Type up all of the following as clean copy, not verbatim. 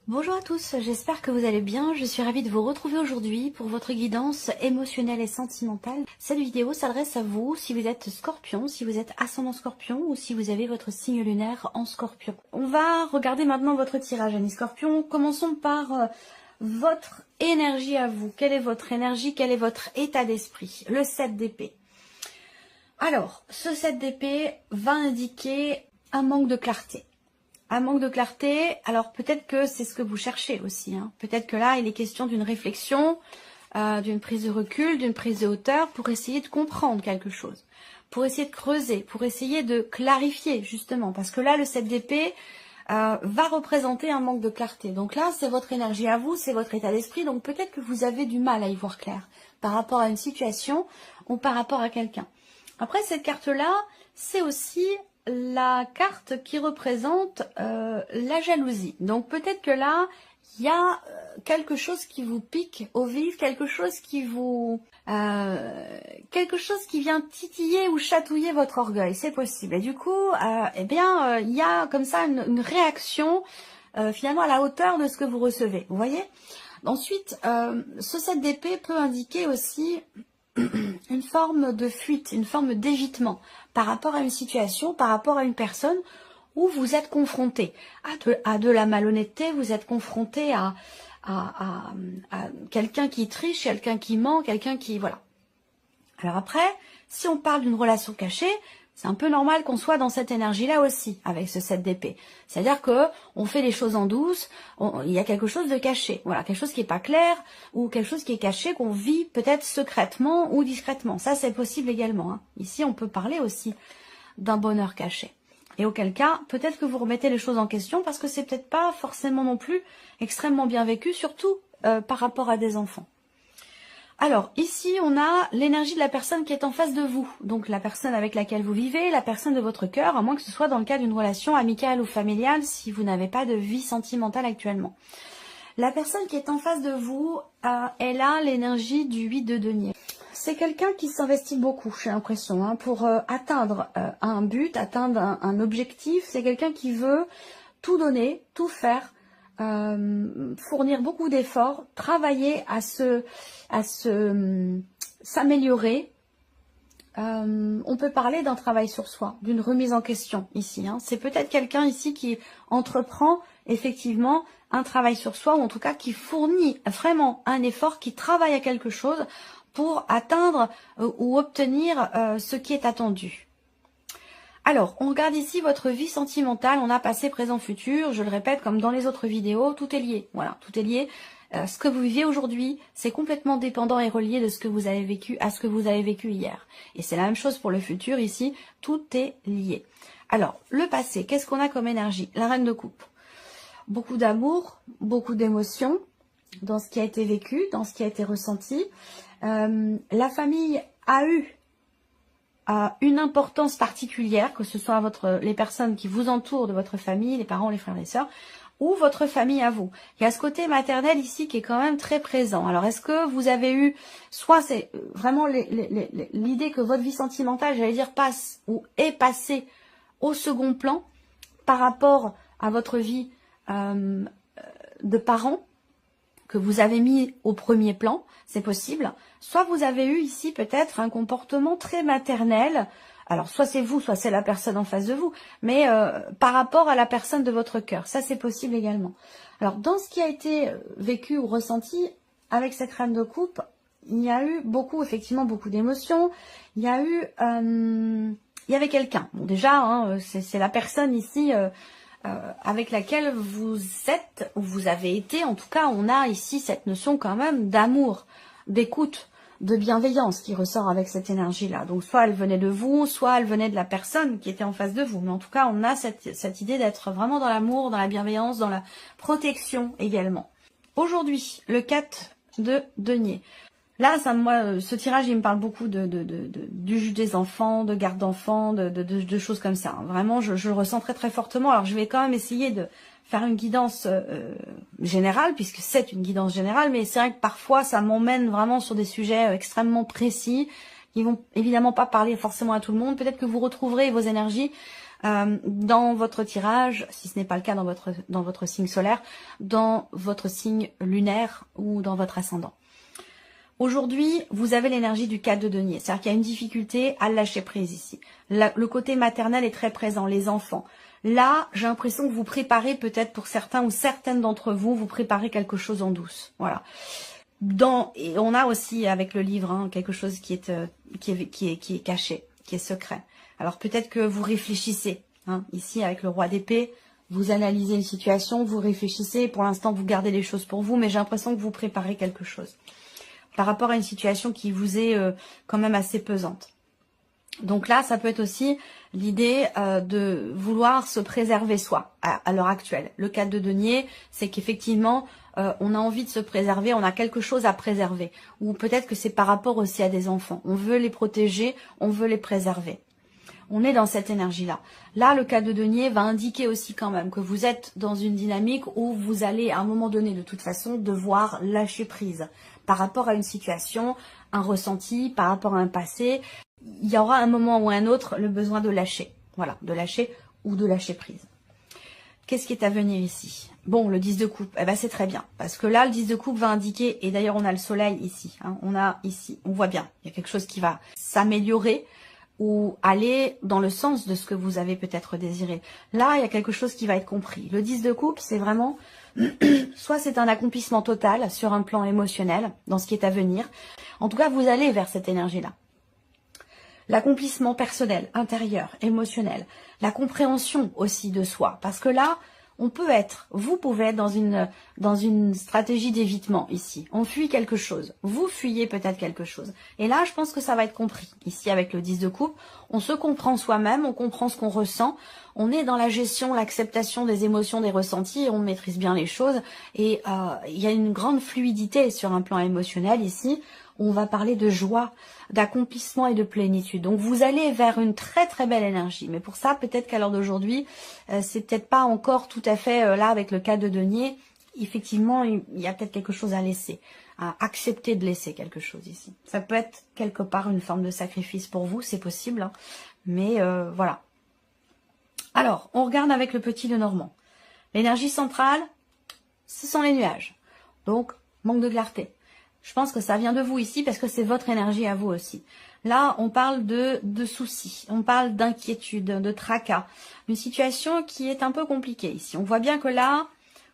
Bonjour à tous, j'espère que vous allez bien. Je suis ravie de vous retrouver aujourd'hui pour votre guidance émotionnelle et sentimentale. Cette vidéo s'adresse à vous si vous êtes scorpion, si vous êtes ascendant scorpion ou si vous avez votre signe lunaire en scorpion. On va regarder maintenant votre tirage, amis scorpion. Commençons par votre énergie à vous. Quelle est votre énergie? Quel est votre état d'esprit? Le 7 d'épée. Alors, ce 7 d'épée va indiquer un manque de clarté. Un manque de clarté, alors peut-être que c'est ce que vous cherchez aussi. Peut-être que là, il est question d'une réflexion, d'une prise de recul, d'une prise de hauteur pour essayer de comprendre quelque chose, pour essayer de creuser, pour essayer de clarifier justement. Parce que là, le 7 d'épée va représenter un manque de clarté. Donc là, c'est votre énergie à vous, c'est votre état d'esprit. Donc peut-être que vous avez du mal à y voir clair par rapport à une situation ou par rapport à quelqu'un. Après, cette carte-là, c'est aussi la carte qui représente la jalousie. Donc peut-être que là, il y a quelque chose qui vous pique au vif, quelque chose qui vous... quelque chose qui vient titiller ou chatouiller votre orgueil, c'est possible. Et du coup, il y a comme ça une réaction finalement à la hauteur de ce que vous recevez. Vous voyez? Ensuite, ce 7 d'épée peut indiquer aussi une forme de fuite, une forme d'évitement par rapport à une situation, par rapport à une personne où vous êtes confronté à de la malhonnêteté, vous êtes confronté à quelqu'un qui triche, quelqu'un qui ment, quelqu'un qui... Voilà. Alors après, si on parle d'une relation cachée, c'est un peu normal qu'on soit dans cette énergie-là aussi, avec ce 7 d'épée. C'est-à-dire que on fait les choses en douce, il y a quelque chose de caché, voilà, quelque chose qui n'est pas clair, ou quelque chose qui est caché, qu'on vit peut-être secrètement ou discrètement. Ça, c'est possible également. Ici, on peut parler aussi d'un bonheur caché. Et auquel cas, peut-être que vous remettez les choses en question, parce que c'est peut-être pas forcément non plus extrêmement bien vécu, surtout par rapport à des enfants. Alors, ici, on a l'énergie de la personne qui est en face de vous. Donc, la personne avec laquelle vous vivez, la personne de votre cœur, à moins que ce soit dans le cas d'une relation amicale ou familiale, si vous n'avez pas de vie sentimentale actuellement. La personne qui est en face de vous, elle a l'énergie du 8 de denier. C'est quelqu'un qui s'investit beaucoup, j'ai l'impression, pour atteindre un but, atteindre un objectif. C'est quelqu'un qui veut tout donner, tout faire, fournir beaucoup d'efforts, travailler à s'améliorer. On peut parler d'un travail sur soi, d'une remise en question ici. C'est peut-être quelqu'un ici qui entreprend effectivement un travail sur soi, ou en tout cas qui fournit vraiment un effort, qui travaille à quelque chose pour atteindre ou obtenir ce qui est attendu. Alors, on regarde ici votre vie sentimentale, on a passé, présent, futur, je le répète, comme dans les autres vidéos, tout est lié. Voilà, tout est lié. Ce que vous vivez aujourd'hui, c'est complètement dépendant et relié de ce que vous avez vécu à ce que vous avez vécu hier. Et c'est la même chose pour le futur ici, tout est lié. Alors, le passé, qu'est-ce qu'on a comme énergie? La reine de coupe. Beaucoup d'amour, beaucoup d'émotions dans ce qui a été vécu, dans ce qui a été ressenti. La famille a eu une importance particulière, que ce soit les personnes qui vous entourent de votre famille, les parents, les frères, les sœurs, ou votre famille à vous. Il y a ce côté maternel ici qui est quand même très présent. Alors, est-ce que vous avez eu, soit c'est vraiment l'idée que votre vie sentimentale, j'allais dire, passe ou est passée au second plan par rapport à votre vie de parents, que vous avez mis au premier plan, c'est possible. Soit vous avez eu ici peut-être un comportement très maternel, alors soit c'est vous, soit c'est la personne en face de vous, mais par rapport à la personne de votre cœur, ça c'est possible également. Alors dans ce qui a été vécu ou ressenti avec cette reine de coupe, il y a eu effectivement beaucoup d'émotions, il y a eu, il y avait quelqu'un, bon déjà, c'est la personne ici avec laquelle vous êtes, ou vous avez été, en tout cas on a ici cette notion quand même d'amour, d'écoute, de bienveillance qui ressort avec cette énergie-là. Donc soit elle venait de vous, soit elle venait de la personne qui était en face de vous. Mais en tout cas, on a cette idée d'être vraiment dans l'amour, dans la bienveillance, dans la protection également. Aujourd'hui, le 4 de denier. Là, moi, ce tirage, il me parle beaucoup du juge des enfants, de garde d'enfants, de choses comme ça. Vraiment, je le ressens très très fortement. Alors, je vais quand même essayer de faire une guidance générale, puisque c'est une guidance générale, mais c'est vrai que parfois, ça m'emmène vraiment sur des sujets extrêmement précis, qui vont évidemment pas parler forcément à tout le monde. Peut-être que vous retrouverez vos énergies dans votre tirage, si ce n'est pas le cas dans votre signe solaire, dans votre signe lunaire ou dans votre ascendant. Aujourd'hui, vous avez l'énergie du 4 de denier, c'est-à-dire qu'il y a une difficulté à lâcher prise ici. Le côté maternel est très présent, les enfants. Là, j'ai l'impression que vous préparez peut-être pour certains ou certaines d'entre vous, vous préparez quelque chose en douce. Voilà. Et on a aussi avec le livre quelque chose qui est caché, qui est secret. Alors peut-être que vous réfléchissez, ici avec le roi d'épée, vous analysez une situation, vous réfléchissez, pour l'instant vous gardez les choses pour vous, mais j'ai l'impression que vous préparez quelque chose par rapport à une situation qui vous est quand même assez pesante. Donc là, ça peut être aussi l'idée de vouloir se préserver soi à l'heure actuelle. Le 4 de denier, c'est qu'effectivement, on a envie de se préserver, on a quelque chose à préserver. Ou peut-être que c'est par rapport aussi à des enfants. On veut les protéger, on veut les préserver. On est dans cette énergie-là. Là, le 4 de denier va indiquer aussi quand même que vous êtes dans une dynamique où vous allez à un moment donné, de toute façon, devoir lâcher prise par rapport à une situation, un ressenti, par rapport à un passé. Il y aura un moment ou un autre le besoin de lâcher. Voilà, de lâcher ou de lâcher prise. Qu'est-ce qui est à venir ici? Bon, le 10 de coupe, eh ben c'est très bien. Parce que là, le 10 de coupe va indiquer, et d'ailleurs on a le soleil ici, on a ici, on voit bien, il y a quelque chose qui va s'améliorer ou aller dans le sens de ce que vous avez peut-être désiré. Là, il y a quelque chose qui va être compris. Le 10 de coupe, c'est vraiment, soit c'est un accomplissement total sur un plan émotionnel, dans ce qui est à venir. En tout cas, vous allez vers cette énergie-là. L'accomplissement personnel, intérieur, émotionnel, la compréhension aussi de soi. Parce que là, vous pouvez être dans une stratégie d'évitement ici. On fuit quelque chose. Vous fuyez peut-être quelque chose. Et là, je pense que ça va être compris. Ici, avec le 10 de coupe, on se comprend soi-même, on comprend ce qu'on ressent. On est dans la gestion, l'acceptation des émotions, des ressentis, et on maîtrise bien les choses. Et il y a une grande fluidité sur un plan émotionnel ici. On va parler de joie, d'accomplissement et de plénitude. Donc vous allez vers une très très belle énergie. Mais pour ça, peut-être qu'à l'heure d'aujourd'hui, c'est peut-être pas encore tout à fait là avec le 4 de denier. Effectivement, il y a peut-être quelque chose à laisser, à accepter de laisser quelque chose ici. Ça peut être quelque part une forme de sacrifice pour vous, c'est possible. Mais voilà. Alors, on regarde avec le petit Lenormand. L'énergie centrale, ce sont les nuages. Donc, manque de clarté. Je pense que ça vient de vous ici parce que c'est votre énergie à vous aussi. Là, on parle de soucis, on parle d'inquiétude, de tracas. Une situation qui est un peu compliquée ici. On voit bien que là,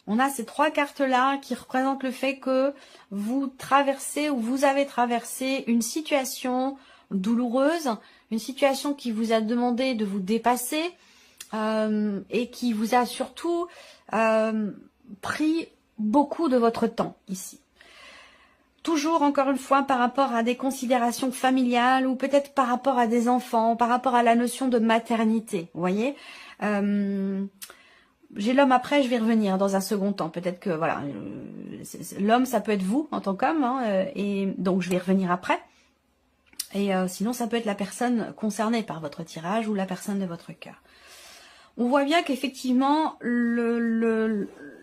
on a ces trois cartes-là qui représentent le fait que vous traversez ou vous avez traversé une situation douloureuse, une situation qui vous a demandé de vous dépasser et qui vous a surtout pris beaucoup de votre temps ici. Toujours, encore une fois, par rapport à des considérations familiales ou peut-être par rapport à des enfants, par rapport à la notion de maternité, vous voyez. J'ai l'homme après, je vais revenir dans un second temps. Peut-être que, voilà, l'homme, ça peut être vous en tant qu'homme, et donc je vais revenir après. Et sinon, ça peut être la personne concernée par votre tirage ou la personne de votre cœur. On voit bien qu'effectivement,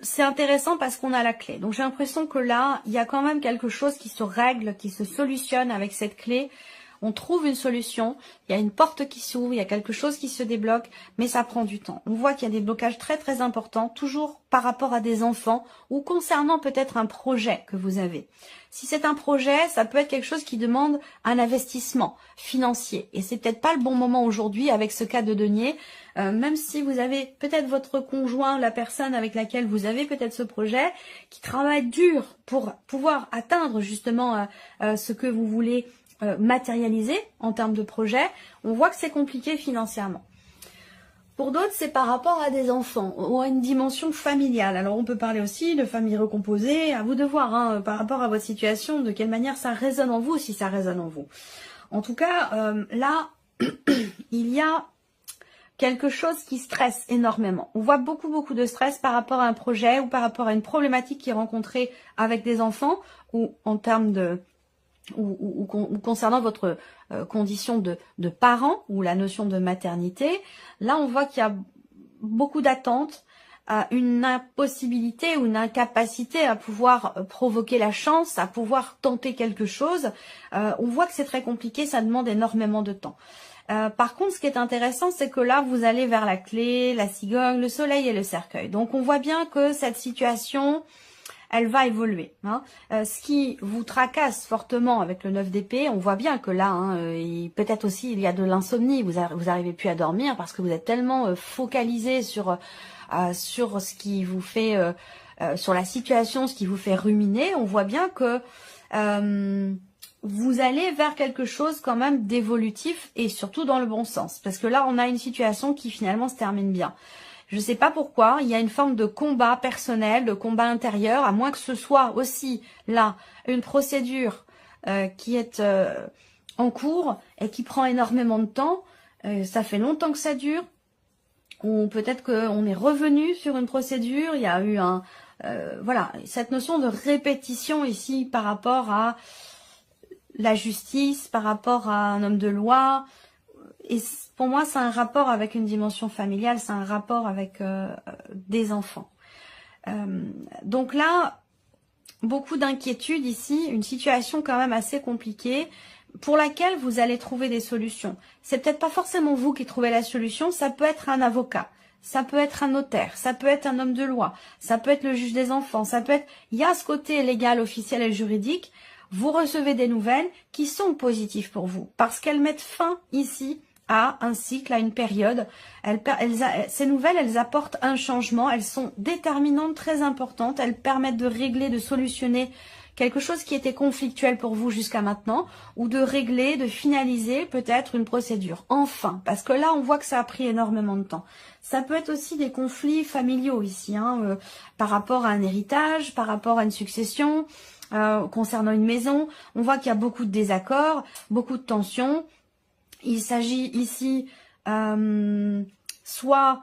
c'est intéressant parce qu'on a la clé. Donc j'ai l'impression que là, il y a quand même quelque chose qui se règle, qui se solutionne avec cette clé. On trouve une solution, il y a une porte qui s'ouvre, il y a quelque chose qui se débloque, mais ça prend du temps. On voit qu'il y a des blocages très très importants, toujours par rapport à des enfants ou concernant peut-être un projet que vous avez. Si c'est un projet, ça peut être quelque chose qui demande un investissement financier. Et c'est peut-être pas le bon moment aujourd'hui avec ce cas de denier, même si vous avez peut-être votre conjoint, la personne avec laquelle vous avez peut-être ce projet, qui travaille dur pour pouvoir atteindre justement ce que vous voulez matérialiser en termes de projet. On voit que c'est compliqué financièrement. Pour d'autres, c'est par rapport à des enfants ou à une dimension familiale. Alors on peut parler aussi de famille recomposée, à vous de voir par rapport à votre situation, de quelle manière ça résonne en vous, si ça résonne en vous. En tout cas, là, il y a quelque chose qui stresse énormément. On voit beaucoup de stress par rapport à un projet ou par rapport à une problématique qui est rencontrée avec des enfants ou en termes de ou concernant votre condition de parent ou la notion de maternité. Là, on voit qu'il y a beaucoup d'attentes, une impossibilité ou une incapacité à pouvoir provoquer la chance, à pouvoir tenter quelque chose. On voit que c'est très compliqué, ça demande énormément de temps. Par contre, ce qui est intéressant, c'est que là, vous allez vers la clé, la cigogne, le soleil et le cercueil. Donc, on voit bien que cette situation, elle va évoluer. Hein. Ce qui vous tracasse fortement avec le 9 d'épée, on voit bien que là, hein, peut-être aussi, il y a de l'insomnie. Vous arrivez plus à dormir parce que vous êtes tellement focalisé sur ce qui vous fait, sur la situation, ce qui vous fait ruminer. On voit bien que vous allez vers quelque chose quand même d'évolutif et surtout dans le bon sens. Parce que là, on a une situation qui finalement se termine bien. Je ne sais pas pourquoi, il y a une forme de combat personnel, de combat intérieur, à moins que ce soit aussi là une procédure qui est en cours et qui prend énormément de temps. Ça fait longtemps que ça dure. Ou peut-être qu'on est revenu sur une procédure, il y a eu voilà, cette notion de répétition ici par rapport à la justice, par rapport à un homme de loi. Et pour moi, c'est un rapport avec une dimension familiale, c'est un rapport avec des enfants. Donc là, beaucoup d'inquiétudes ici, une situation quand même assez compliquée pour laquelle vous allez trouver des solutions. C'est peut-être pas forcément vous qui trouvez la solution, ça peut être un avocat, ça peut être un notaire, ça peut être un homme de loi, ça peut être le juge des enfants, ça peut être... Il y a ce côté légal, officiel et juridique. Vous recevez des nouvelles qui sont positives pour vous parce qu'elles mettent fin ici à un cycle, à une période. Ces nouvelles, elles apportent un changement, elles sont déterminantes, très importantes, elles permettent de régler, de solutionner quelque chose qui était conflictuel pour vous jusqu'à maintenant, ou de régler, de finaliser peut-être une procédure. Enfin, parce que là, on voit que ça a pris énormément de temps. Ça peut être aussi des conflits familiaux ici, hein, par rapport à un héritage, par rapport à une succession, concernant une maison. On voit qu'il y a beaucoup de désaccords, beaucoup de tensions. Il s'agit ici, soit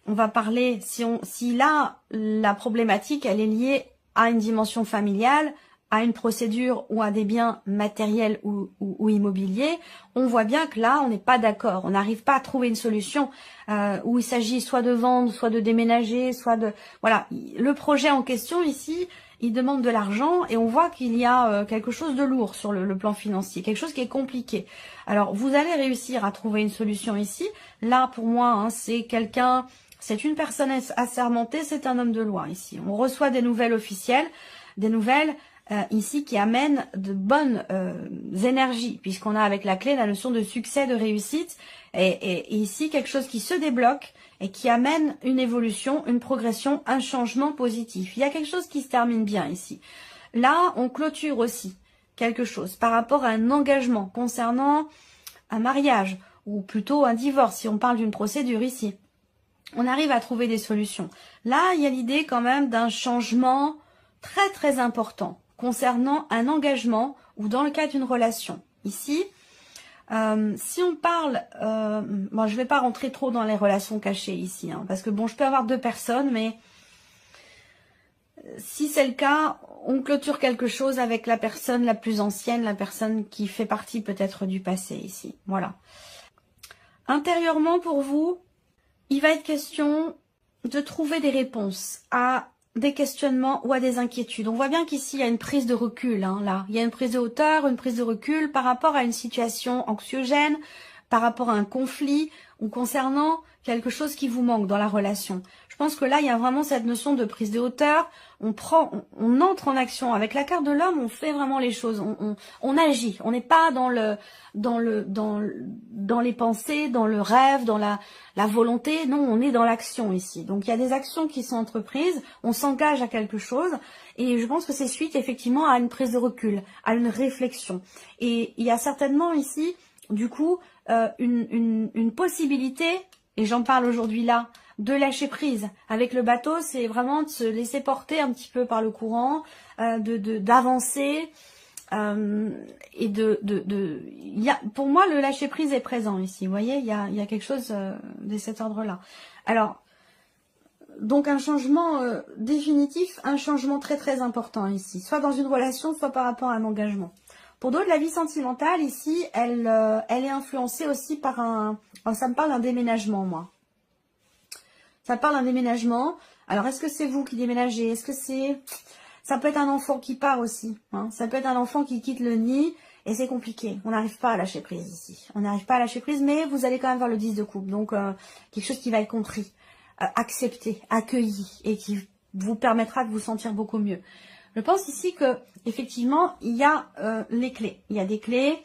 on va parler, si là, la problématique, elle est liée à une dimension familiale, à une procédure ou à des biens matériels ou immobiliers, on voit bien que là, on n'est pas d'accord. On n'arrive pas à trouver une solution où il s'agit soit de vendre, soit de déménager, soit de... Voilà, le projet en question ici, il demande de l'argent et on voit qu'il y a quelque chose de lourd sur le plan financier, quelque chose qui est compliqué. Alors, vous allez réussir à trouver une solution ici. Là, pour moi, hein, c'est quelqu'un... C'est une personne assermentée, c'est un homme de loi ici. On reçoit des nouvelles officielles, des nouvelles ici qui amènent de bonnes énergies, puisqu'on a avec la clé la notion de succès, de réussite, et ici quelque chose qui se débloque et qui amène une évolution, une progression, un changement positif. Il y a quelque chose qui se termine bien ici. Là, on clôture aussi quelque chose par rapport à un engagement concernant un mariage, ou plutôt un divorce, si on parle d'une procédure ici. On arrive à trouver des solutions. Là, il y a l'idée quand même d'un changement très très important concernant un engagement ou dans le cas d'une relation. Ici, si on parle... bon, je ne vais pas rentrer trop dans les relations cachées ici, hein, parce que bon, je peux avoir deux personnes, mais si c'est le cas, on clôture quelque chose avec la personne la plus ancienne, la personne qui fait partie peut-être du passé ici. Voilà. Intérieurement pour vous, il va être question de trouver des réponses à des questionnements ou à des inquiétudes. On voit bien qu'ici, il y a une prise de recul. Hein, là. Il y a une prise de hauteur, une prise de recul par rapport à une situation anxiogène, par rapport à un conflit ou concernant quelque chose qui vous manque dans la relation. Je pense que là, il y a vraiment cette notion de prise de hauteur. On entre en action. Avec la carte de l'homme, on fait vraiment les choses. On agit. On n'est pas dans les pensées, dans le rêve, dans la volonté. Non, on est dans l'action ici. Donc, il y a des actions qui sont entreprises. On s'engage à quelque chose. Et je pense que c'est suite, effectivement, à une prise de recul, à une réflexion. Et il y a certainement ici, du coup, une possibilité, et j'en parle aujourd'hui là, de lâcher prise. Avec le bateau, c'est vraiment de se laisser porter un petit peu par le courant, d'avancer, et pour moi, le lâcher prise est présent ici. Vous voyez, il y a quelque chose de cet ordre-là. Alors, donc un changement définitif, un changement très très important ici, soit dans une relation, soit par rapport à un engagement. Pour d'autres, la vie sentimentale ici, elle est influencée aussi par ça me parle d'un déménagement, moi. Ça parle d'un déménagement. Alors, est-ce que c'est vous qui déménagez? Est-ce que ça peut être un enfant qui part aussi, hein. Ça peut être un enfant qui quitte le nid Et c'est compliqué, on n'arrive pas à lâcher prise ici. On n'arrive pas à lâcher prise, mais vous allez quand même voir le 10 de coupe. Donc quelque chose qui va être compris, accepté, accueilli et qui vous permettra de vous sentir beaucoup mieux. Je pense ici que effectivement il y a les clés. Il y a des clés,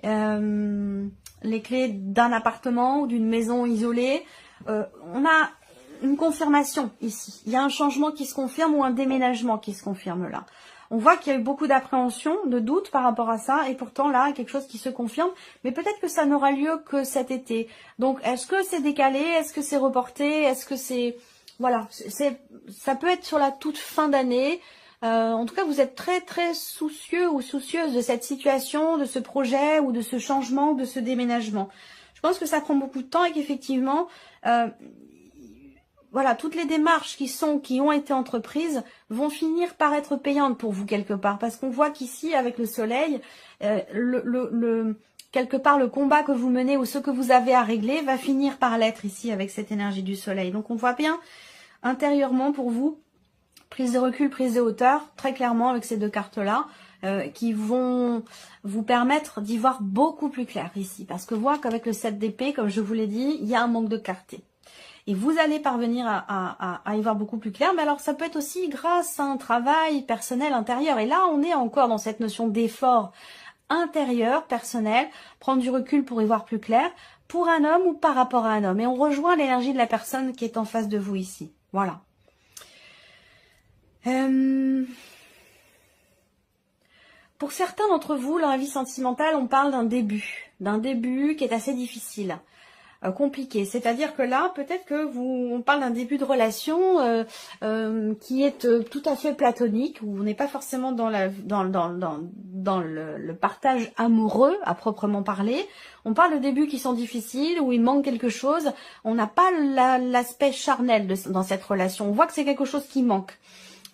les clés d'un appartement ou d'une maison isolée. On a une confirmation ici. Il y a un changement qui se confirme ou un déménagement qui se confirme là. On voit qu'il y a eu beaucoup d'appréhension, de doute par rapport à ça, et pourtant là, quelque chose qui se confirme, mais peut-être que ça n'aura lieu que cet été. Donc, est-ce que c'est décalé? Est-ce que c'est reporté? Est-ce que c'est... Voilà, ça peut être sur la toute fin d'année. En tout cas, vous êtes très très soucieux ou soucieuse de cette situation, de ce projet ou de ce changement, de ce déménagement. Je pense que ça prend beaucoup de temps et qu'effectivement... voilà, toutes les démarches qui ont été entreprises vont finir par être payantes pour vous quelque part. Parce qu'on voit qu'ici, avec le soleil, quelque part, le combat que vous menez ou ce que vous avez à régler va finir par l'être ici avec cette énergie du soleil. Donc, on voit bien intérieurement pour vous, prise de recul, prise de hauteur, très clairement avec ces deux cartes-là, qui vont vous permettre d'y voir beaucoup plus clair ici. Parce que voit qu'avec le 7 d'épée, comme je vous l'ai dit, il y a un manque de clarté. Et vous allez parvenir à y voir beaucoup plus clair. Mais alors, ça peut être aussi grâce à un travail personnel intérieur. Et là, on est encore dans cette notion d'effort intérieur, personnel. Prendre du recul pour y voir plus clair. Pour un homme ou par rapport à un homme. Et on rejoint l'énergie de la personne qui est en face de vous ici. Voilà. Pour certains d'entre vous, dans la vie sentimentale, on parle d'un début. D'un début qui est assez difficile. Compliqué, c'est-à-dire que là, peut-être que on parle d'un début de relation qui est tout à fait platonique, où on n'est pas forcément dans le partage amoureux à proprement parler. On parle de débuts qui sont difficiles, où il manque quelque chose. On n'a pas l'aspect charnel dans cette relation. On voit que c'est quelque chose qui manque,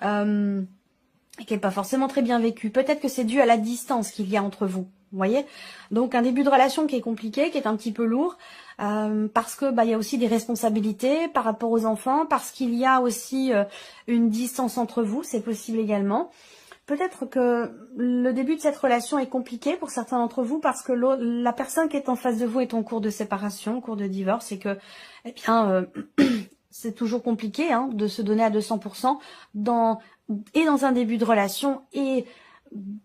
qui n'est pas forcément très bien vécu. Peut-être que c'est dû à la distance qu'il y a entre vous. Vous voyez, donc un début de relation qui est compliqué, qui est un petit peu lourd, parce que il y a aussi des responsabilités par rapport aux enfants, parce qu'il y a aussi une distance entre vous, c'est possible également. Peut-être que le début de cette relation est compliqué pour certains d'entre vous parce que la personne qui est en face de vous est en cours de séparation, en cours de divorce, et que, eh bien, c'est toujours compliqué de se donner à 200% dans un début de relation et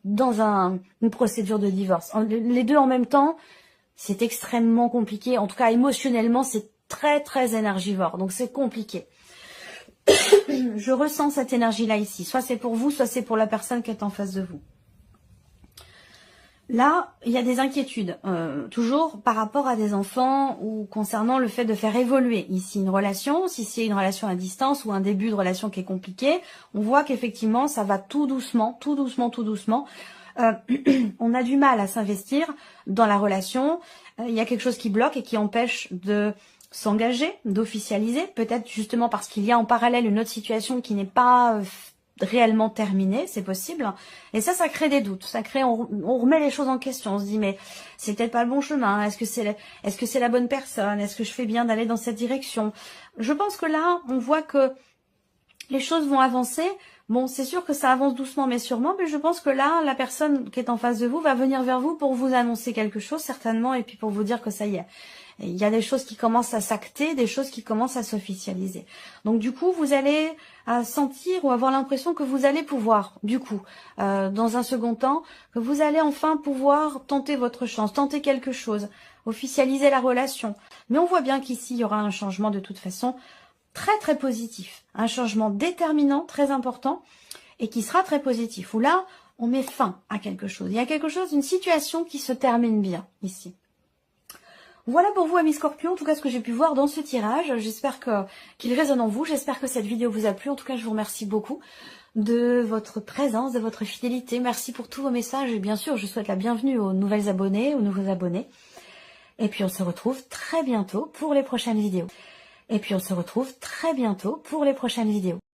dans une procédure de divorce. Les deux en même temps, c'est extrêmement compliqué. En tout cas, émotionnellement, c'est très, très énergivore. Donc, c'est compliqué. Je ressens cette énergie-là ici. Soit c'est pour vous, soit c'est pour la personne qui est en face de vous. Là, il y a des inquiétudes, toujours par rapport à des enfants ou concernant le fait de faire évoluer ici une relation. Si c'est une relation à distance ou un début de relation qui est compliqué, on voit qu'effectivement, ça va tout doucement, tout doucement, tout doucement. On a du mal à s'investir dans la relation. Il y a quelque chose qui bloque et qui empêche de s'engager, d'officialiser. Peut-être justement parce qu'il y a en parallèle une autre situation qui n'est pas réellement terminée, c'est possible. Et ça crée des doutes. On remet les choses en question. On se dit mais c'est peut-être pas le bon chemin. Est-ce que c'est la bonne personne? Est-ce que je fais bien d'aller dans cette direction? Je pense que là, on voit que les choses vont avancer. Bon, c'est sûr que ça avance doucement mais sûrement, mais je pense que là, la personne qui est en face de vous va venir vers vous pour vous annoncer quelque chose, certainement, et puis pour vous dire que ça y est. Il y a des choses qui commencent à s'acter, des choses qui commencent à s'officialiser. Donc du coup, vous allez sentir ou avoir l'impression que vous allez pouvoir, du coup, dans un second temps, que vous allez enfin pouvoir tenter votre chance, tenter quelque chose, officialiser la relation. Mais on voit bien qu'ici, il y aura un changement de toute façon très très positif. Un changement déterminant, très important, et qui sera très positif. Où là, on met fin à quelque chose. Il y a quelque chose, une situation qui se termine bien, ici. Voilà pour vous, amis Scorpions, en tout cas ce que j'ai pu voir dans ce tirage. J'espère qu'il résonne en vous, j'espère que cette vidéo vous a plu. En tout cas, je vous remercie beaucoup de votre présence, de votre fidélité. Merci pour tous vos messages et bien sûr, je souhaite la bienvenue aux nouvelles abonnées, aux nouveaux abonnés. Et puis on se retrouve très bientôt pour les prochaines vidéos.